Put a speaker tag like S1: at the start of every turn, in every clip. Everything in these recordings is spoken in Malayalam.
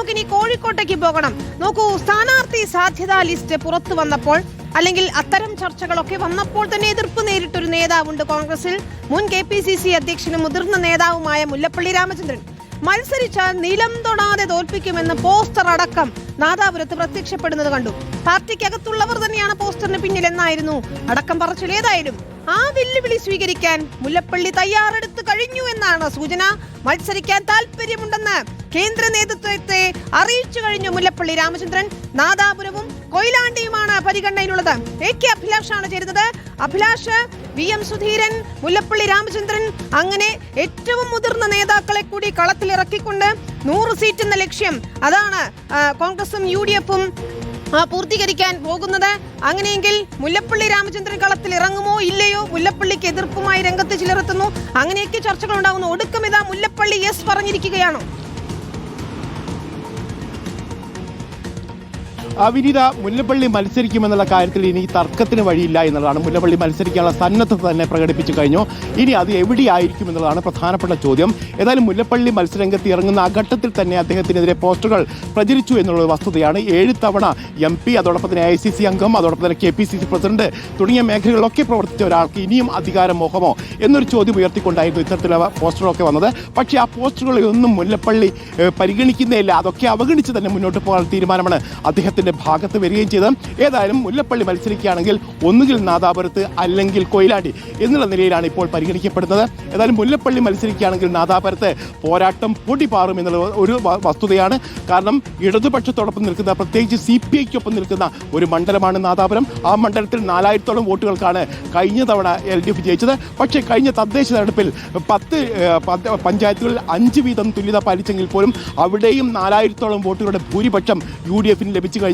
S1: നമുക്കിനി കോഴിക്കോട്ടേക്ക് പോകണം. നോക്കൂ, സ്ഥാനാർത്ഥി സാധ്യതാ ലിസ്റ്റ് പുറത്തു വന്നപ്പോൾ അല്ലെങ്കിൽ അത്തരം ചർച്ചകളൊക്കെ വന്നപ്പോൾ തന്നെ എതിർപ്പ് നേരിട്ടൊരു നേതാവുണ്ട് കോൺഗ്രസിൽ. മുൻ KPCC അധ്യക്ഷനും മുതിർന്ന നേതാവുമായ മുല്ലപ്പള്ളി രാമചന്ദ്രൻ. മത്സരിച്ചാൽ നിലം തൊടാതെ തോൽപ്പിക്കുമെന്ന് പോസ്റ്റർ അടക്കം നാദാപുരത്ത് പ്രത്യക്ഷപ്പെടുന്നത് കണ്ടു. പാർട്ടിക്കകത്തുള്ളവർ തന്നെയാണ് പോസ്റ്ററിന് പിന്നിലെന്നായിരുന്നു അടക്കം പറച്ചിലേതായാലും ആ വെല്ലുവിളി സ്വീകരിക്കാൻ മുല്ലപ്പള്ളി തയ്യാറെടുത്ത് കഴിഞ്ഞു എന്നാണ് സൂചന. മത്സരിക്കാൻ താല്പര്യമുണ്ടെന്ന് കേന്ദ്ര നേതൃത്വത്തെ അറിയിച്ചു കഴിഞ്ഞു മുല്ലപ്പള്ളി രാമചന്ദ്രൻ. നാദാപുരവും കൊയിലാണ്ടിയുമാണ് പരിഗണനയിലുള്ളത്. AK അഭിലാഷാണ് ചേരുന്നത്. അഭിലാഷ്, VM സുധീരൻ, മുല്ലപ്പള്ളി രാമചന്ദ്രൻ, അങ്ങനെ ഏറ്റവും മുതിർന്ന നേതാക്കളെ കൂടി കളത്തിലിറക്കിക്കൊണ്ട് 100 സീറ്റ് എന്ന ലക്ഷ്യം, അതാണ് കോൺഗ്രസും UDF-ഉം പൂർത്തീകരിക്കാൻ പോകുന്നത്. അങ്ങനെയെങ്കിൽ മുല്ലപ്പള്ളി രാമചന്ദ്രൻ കളത്തിൽ ഇറങ്ങുമോ ഇല്ലയോ? മുല്ലപ്പള്ളിക്ക് എതിർപ്പുമായി രംഗത്ത് ചിലരെത്തുന്നു. അങ്ങനെയൊക്കെ ചർച്ചകൾ ഉണ്ടാകുന്നു. ഒടുക്കം ഇതാ മുല്ലപ്പള്ളി യെസ് പറഞ്ഞിരിക്കുകയാണോ?
S2: വിനീത, മുല്ലപ്പള്ളി മത്സരിക്കുമെന്നുള്ള കാര്യത്തിൽ ഇനി തർക്കത്തിന് വഴിയില്ല എന്നുള്ളതാണ്. മുല്ലപ്പള്ളി മത്സരിക്കാനുള്ള സന്നദ്ധത തന്നെ പ്രകടിപ്പിച്ചു കഴിഞ്ഞു. ഇനി അത് എവിടെയായിരിക്കും എന്നുള്ളതാണ് പ്രധാനപ്പെട്ട ചോദ്യം. ഏതായാലും മുല്ലപ്പള്ളി മത്സരരംഗത്ത് ഇറങ്ങുന്ന ആ ഘട്ടത്തിൽ തന്നെ അദ്ദേഹത്തിനെതിരെ പോസ്റ്ററുകൾ പ്രചരിച്ചു എന്നുള്ള വസ്തുതയാണ്. 7 തവണ MP, അതോടൊപ്പം തന്നെ ICC അംഗം, അതോടൊപ്പം തന്നെ KPCC പ്രസിഡന്റ് തുടങ്ങിയ മേഖലകളിലൊക്കെ പ്രവർത്തിച്ച ഒരാൾക്ക് ഇനിയും അധികാരമോഹമോ എന്നൊരു ചോദ്യം ഉയർത്തിക്കൊണ്ടായിരുന്നു ഇത്തരത്തിലുള്ള പോസ്റ്ററുകളൊക്കെ വന്നത്. പക്ഷേ ആ പോസ്റ്ററുകളെയൊന്നും മുല്ലപ്പള്ളി പരിഗണിക്കുന്നേയില്ല. അതൊക്കെ അവഗണിച്ച് തന്നെ മുന്നോട്ട് പോകാൻ തീരുമാനമാണ് അദ്ദേഹത്തിന്റെ ഭാഗത്ത് വരികയും ചെയ്ത്. ഏതായാലും മുല്ലപ്പള്ളി മത്സരിക്കുകയാണെങ്കിൽ ഒന്നുകിൽ നാദാപുരത്ത് അല്ലെങ്കിൽ കൊയിലാണ്ടി എന്നുള്ള നിലയിലാണ് ഇപ്പോൾ പരിഗണിക്കപ്പെടുന്നത്. ഏതായാലും മുല്ലപ്പള്ളി മത്സരിക്കുകയാണെങ്കിൽ നാദാപുരത്ത് പോരാട്ടം പൊടിപാറും എന്നുള്ള ഒരു വസ്തുതയാണ്. കാരണം ഇടതുപക്ഷത്തോടൊപ്പം നിൽക്കുന്ന, പ്രത്യേകിച്ച് CPI-ക്കൊപ്പം നിൽക്കുന്ന ഒരു മണ്ഡലമാണ് നാദാപുരം. ആ മണ്ഡലത്തിൽ 4000-ഓളം വോട്ടുകൾക്കാണ് കഴിഞ്ഞ തവണ LDF ജയിച്ചത്. പക്ഷേ കഴിഞ്ഞ തദ്ദേശ തെരഞ്ഞെടുപ്പിൽ 10 പഞ്ചായത്തുകളിൽ 5 വീതം തുല്യത പാലിച്ചെങ്കിൽ പോലും അവിടെയും 4000-ഓളം വോട്ടുകളുടെ ഭൂരിപക്ഷം UDF-ന് ലഭിച്ചു കഴിഞ്ഞിട്ടുണ്ട്.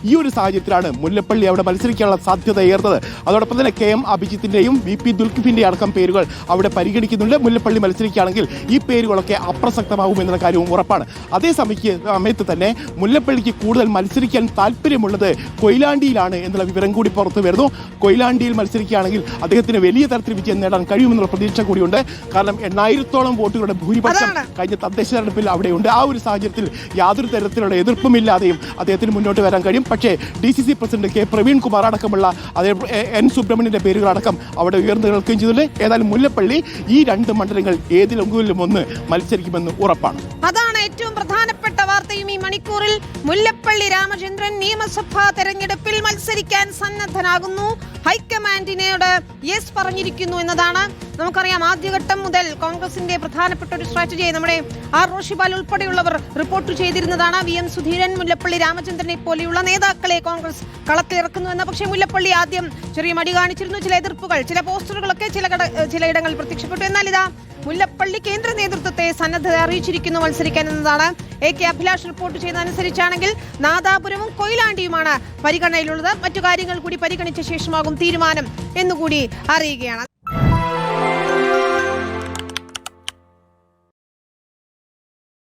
S2: ഈ ഒരു സാഹചര്യത്തിലാണ് മുല്ലപ്പള്ളി അവിടെ മത്സരിക്കാനുള്ള സാധ്യത ഏറുന്നത്. അതോടൊപ്പം തന്നെ KM അഭിജിത്തിന്റെയും VP ദുൽഖിഫിന്റെ അടക്കം പേരുകൾ അവിടെ പരിഗണിക്കുന്നുണ്ട്. മുല്ലപ്പള്ളി മത്സരിക്കുകയാണെങ്കിൽ ഈ പേരുകളൊക്കെ അപ്രസക്തമാകും എന്നുള്ള കാര്യവും ഉറപ്പാണ്. അതേ സമയത്ത് തന്നെ മുല്ലപ്പള്ളിക്ക് കൂടുതൽ മത്സരിക്കാൻ താല്പര്യമുള്ളത് കൊയിലാണ്ടിയിലാണ് എന്നുള്ള വിവരം കൂടി പുറത്തു വരുന്നു. കൊയിലാണ്ടിയിൽ മത്സരിക്കുകയാണെങ്കിൽ അദ്ദേഹത്തിന് വലിയ തരത്തിൽ വിജയം നേടാൻ കഴിയുമെന്നുള്ള പ്രതീക്ഷ കൂടിയുണ്ട്. കാരണം 8000-ഓളം വോട്ടുകളുടെ ഭൂരിപക്ഷം കഴിഞ്ഞ തദ്ദേശ തെരഞ്ഞെടുപ്പിൽ അവിടെയുണ്ട്. ആ ഒരു സാഹചര്യത്തിൽ യാതൊരു തരത്തിലുള്ള എതിർപ്പുമില്ലാതെയും അദ്ദേഹത്തിന് മുന്നോട്ട് വരാൻ കഴിയും. പക്ഷേ DCC president K Praveen Kumar അടക്കമുള്ള അതേ N സുബ്രഹ്മണ്യന്റെ പേരുകളടക്കം അവിടെ ഉയർന്നു കേൾക്കുകയും ചെയ്തിട്ടുണ്ട്. ഏതായാലും മുല്ലപ്പള്ളി ഈ 2 മണ്ഡലങ്ങൾ ഏതിലെങ്കിലും ഒന്ന് മത്സരിക്കുമെന്ന് ഉറപ്പാണ്.
S1: അതാണ് ഏറ്റവും പ്രധാനപ്പെട്ട വാർത്തയും ഈ മണിക്കൂറിൽ. മുല്ലപ്പള്ളി രാമചന്ദ്രൻ നിയമസഭാ തെരഞ്ഞെടുപ്പിൽ മത്സരിക്കാൻ സന്നദ്ധനാകുന്നു. ഹൈക്കമാൻഡിനോട് യെസ് പറഞ്ഞിരിക്കുന്നു എന്നതാണ്. നമുക്കറിയാം, ആദ്യഘട്ടം മുതൽ കോൺഗ്രസിന്റെ പ്രധാനപ്പെട്ട ഒരു സ്ട്രാറ്റജിയെ നമ്മുടെ റോഷിപാൽ ഉൾപ്പെടെയുള്ളവർ റിപ്പോർട്ട് ചെയ്തിരുന്നതാണ്. VM സുധീരൻ, മുല്ലപ്പള്ളി രാമചന്ദ്രനെ പോലെയുള്ള നേതാക്കളെ കോൺഗ്രസ് കളത്തിലിറക്കുന്നുവെന്ന്. പക്ഷേ മുല്ലപ്പള്ളി ആദ്യം ചെറിയ മടി കാണിച്ചിരുന്നു. ചില എതിർപ്പുകൾ, ചില പോസ്റ്ററുകളൊക്കെ ചിലയിടങ്ങളിൽ പ്രത്യക്ഷപ്പെട്ടു. എന്നാൽ ഇതാ മുല്ലപ്പള്ളി കേന്ദ്ര നേതൃത്വത്തെ സന്നദ്ധത അറിയിച്ചിരിക്കുന്നു മത്സരിക്കാൻ എന്നതാണ്. AK അഭിലാഷ് റിപ്പോർട്ട് ചെയ്തതനുസരിച്ചാണെങ്കിൽ നാദാപുരവും കൊയിലാണ്ടിയുമാണ് പരിഗണനയിലുള്ളത്. മറ്റു കാര്യങ്ങൾ കൂടി പരിഗണിച്ച ശേഷമാകും തീരുമാനം എന്നുകൂടി അറിയുകയാണ്.